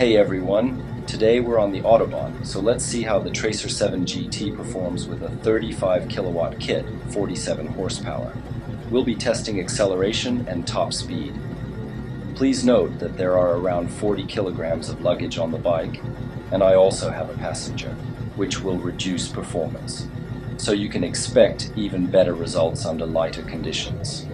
Hey everyone, today we're on the Autobahn, so let's see how the Tracer 7 GT performs with a 35 kilowatt kit, 47 horsepower. We'll be testing acceleration and top speed. Please note that there are around 40 kilograms of luggage on the bike, and I also have a passenger, which will reduce performance. So you can expect even better results under lighter conditions.